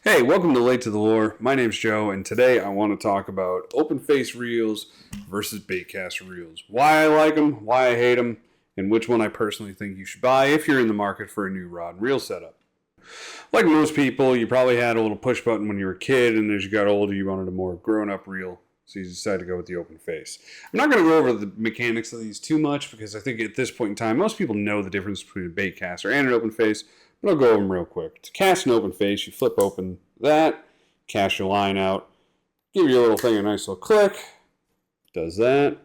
Hey, welcome to Late to the Lore. My name's Joe, and today I want to talk about open face reels versus baitcaster reels. Why I like them, why I hate them, and which one I personally think you should buy if you're in the market for a new rod and reel setup. Like most people, you probably had a little push button when you were a kid, and as you got older, you wanted a more grown-up reel, so you decided to go with the open face. I'm not going to go over the mechanics of these too much because I think at this point in time, most people know the difference between a baitcaster and an open face, but I'll go over them real quick. To cast an open face, you flip open that, cast your line out, give your little thing a nice little click, does that,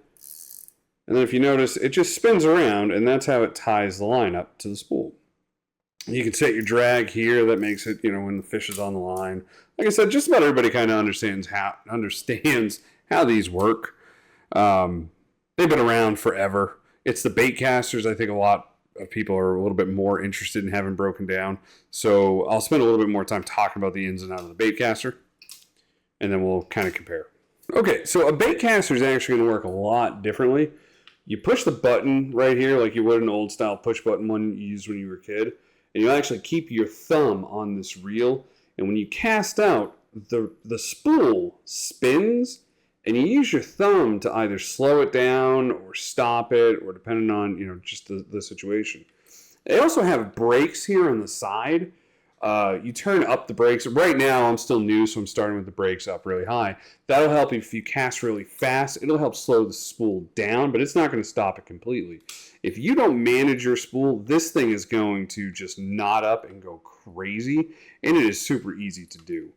and then if you notice, it just spins around, and that's how it ties the line up to the spool. You can set your drag here. That makes it, when the fish is on the line. Like I said, just about everybody kind of understands how these work. They've been around forever. It's the baitcasters. I think a lot of people are a little bit more interested in having broken down. So I'll spend a little bit more time talking about the ins and outs of the baitcaster, and then we'll kind of compare. Okay, so a baitcaster is actually going to work a lot differently. You push the button right here like you would an old style push button one you used when you were a kid. And you actually keep your thumb on this reel. And when you cast out, the spool spins. And you use your thumb to either slow it down or stop it, or depending on, just the situation. They also have brakes here on the side. You turn up the brakes. Right now, I'm still new, so I'm starting with the brakes up really high. That'll help if you cast really fast. It'll help slow the spool down, but it's not going to stop it completely. If you don't manage your spool, this thing is going to just knot up and go crazy, and it is super easy to do.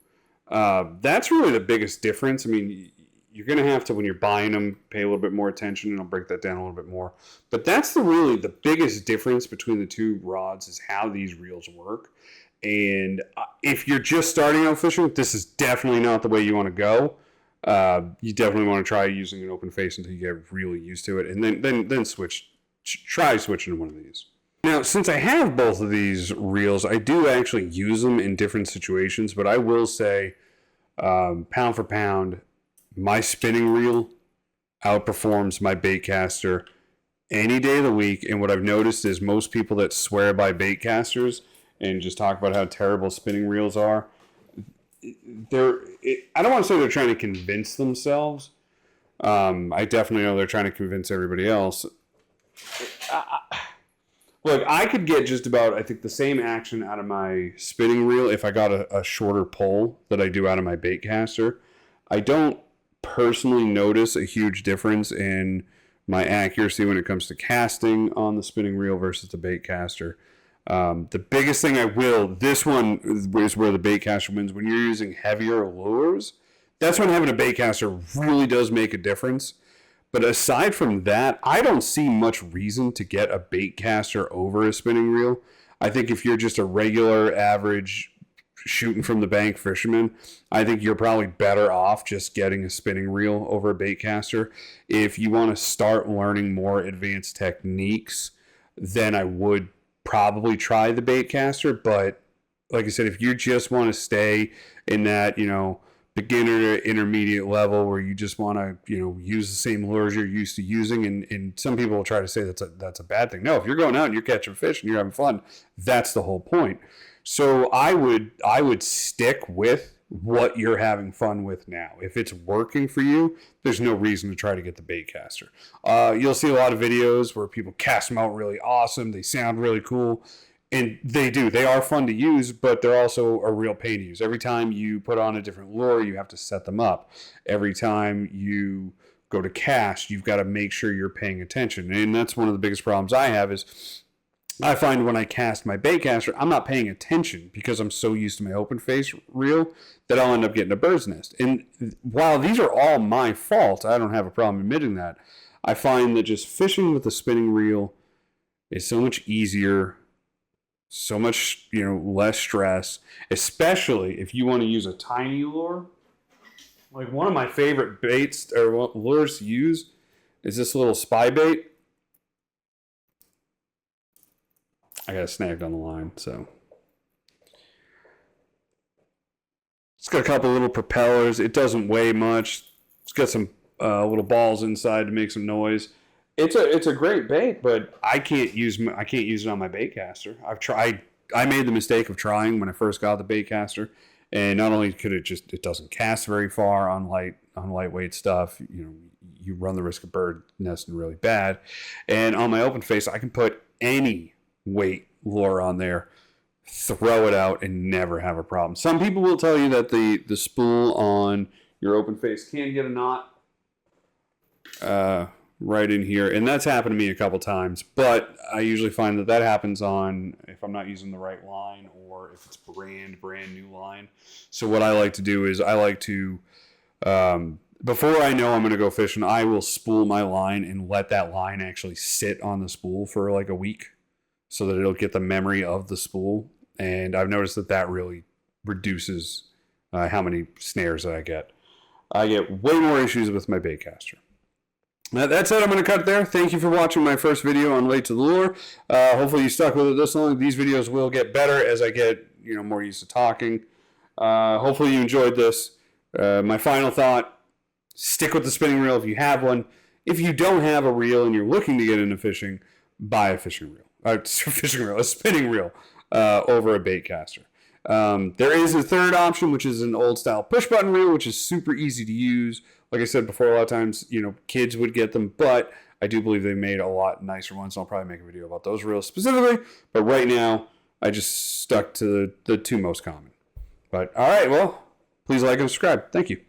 That's really the biggest difference. I mean, you're going to have to, when you're buying them, pay a little bit more attention, and I'll break that down a little bit more. But that's really the biggest difference between the two rods is how these reels work. And if you're just starting out fishing, this is definitely not the way you want to go. You definitely want to try using an open face until you get really used to it, and then try switching to one of these. Now, since I have both of these reels, I do actually use them in different situations, but I will say, pound for pound, my spinning reel outperforms my baitcaster any day of the week. And what I've noticed is most people that swear by baitcasters and just talk about how terrible spinning reels are, I don't want to say they're trying to convince themselves. I definitely know they're trying to convince everybody else. Look, I could get just about, I think, the same action out of my spinning reel if I got a shorter pole that I do out of my baitcaster. I don't personally notice a huge difference in my accuracy when it comes to casting on the spinning reel versus the baitcaster. The biggest thing this one is where the baitcaster wins. When you're using heavier lures, that's when having a baitcaster really does make a difference. But aside from that, I don't see much reason to get a baitcaster over a spinning reel. I think if you're just a regular, average, shooting from the bank fisherman, I think you're probably better off just getting a spinning reel over a baitcaster. If you want to start learning more advanced techniques, then I would probably try the baitcaster. But like I said, if you just want to stay in that, beginner to intermediate level where you just want to, use the same lures you're used to using, and some people will try to say that's a bad thing. No, if you're going out and you're catching fish and you're having fun, that's the whole point. So I would stick with what you're having fun with now. If it's working for you, there's no reason to try to get the baitcaster. You'll see a lot of videos where people cast them out really awesome. They sound really cool. And they do. They are fun to use, but they're also a real pain to use. Every time you put on a different lure, you have to set them up. Every time you go to cast, you've got to make sure you're paying attention. And that's one of the biggest problems I have is I find when I cast my baitcaster, I'm not paying attention because I'm so used to my open face reel that I'll end up getting a bird's nest. And while these are all my fault, I don't have a problem admitting that. I find that just fishing with a spinning reel is so much easier, so much, less stress, especially if you want to use a tiny lure. Like one of my favorite baits or lures to use is this little spy bait. I got snagged on the line, so. It's got a couple little propellers. It doesn't weigh much. It's got some little balls inside to make some noise. It's a great bait, but I can't use it on my baitcaster. I've tried. I made the mistake of trying when I first got the baitcaster, And not only could it doesn't cast very far on lightweight stuff. You run the risk of bird nesting really bad. And on my open face, I can put any weight lure on there, throw it out, and never have a problem. Some people will tell you that the spool on your open face can get a knot right in here, and that's happened to me a couple times, but I usually find that happens on if I'm not using the right line or if it's brand new line. So what I like to do is I like to before I know I'm going to go fishing, I will spool my line and let that line actually sit on the spool for like a week so that it'll get the memory of the spool. And I've noticed that really reduces how many snares that I get. I get way more issues with my baitcaster. That said, I'm going to cut there. Thank you for watching my first video on Late to the Lure. Hopefully you stuck with it this long. These videos will get better as I get more used to talking. Hopefully you enjoyed this. My final thought, stick with the spinning reel if you have one. If you don't have a reel and you're looking to get into fishing, buy a fishing reel. A spinning reel over a baitcaster. There is a third option, which is an old style push button reel, which is super easy to use. Like I said before, a lot of times, kids would get them, but I do believe they made a lot nicer ones. I'll probably make a video about those reels specifically, but right now I just stuck to the two most common. But all right, well, please like and subscribe. Thank you.